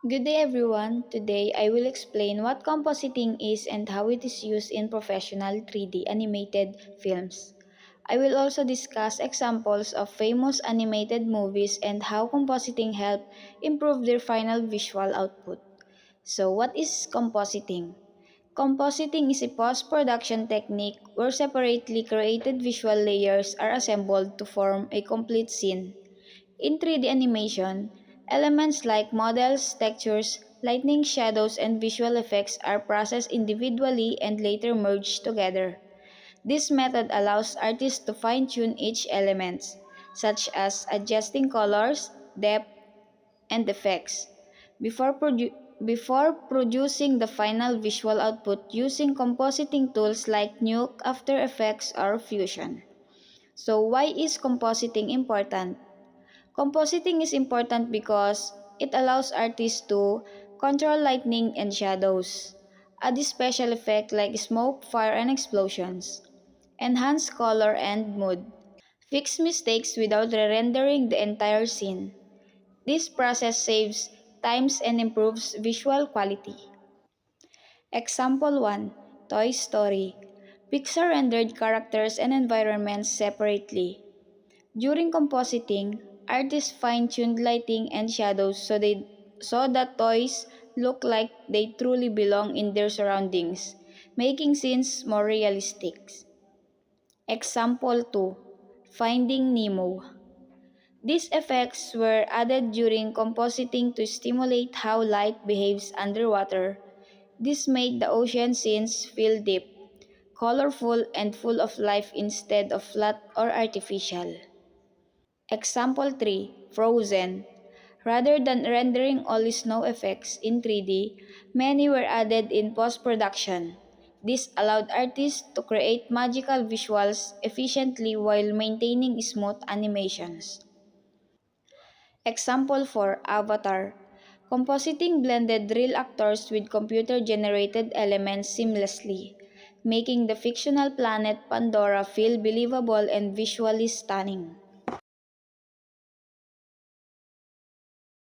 Good day everyone. Today I will explain what compositing is and how it is used in professional 3D animated films. I will also discuss examples of famous animated movies and how compositing helped improve their final visual output. So, what is compositing? Compositing is a post-production technique where separately created visual layers are assembled to form a complete scene. In 3D animation, elements like models, textures, lighting, shadows, and visual effects are processed individually and later merged together. This method allows artists to fine-tune each element, such as adjusting colors, depth, and effects, before, before producing the final visual output using compositing tools like Nuke, After Effects, or Fusion. So why is compositing important? Compositing is important because it allows artists to control lighting and shadows, add special effects like smoke, fire, and explosions, enhance color and mood, fix mistakes without re-rendering the entire scene. This process saves times and improves visual quality. Example 1. Toy Story. Pixar rendered characters and environments separately. During compositing, artists fine-tuned lighting and shadows so that toys look like they truly belong in their surroundings, making scenes more realistic. Example 2. Finding Nemo. These effects were added during compositing to stimulate how light behaves underwater. This made the ocean scenes feel deep, colorful, and full of life instead of flat or artificial. Example 3. Frozen. Rather than rendering all snow effects in 3D, many were added in post-production. This allowed artists to create magical visuals efficiently while maintaining smooth animations. Example 4. Avatar. Compositing blended real actors with computer-generated elements seamlessly, making the fictional planet Pandora feel believable and visually stunning.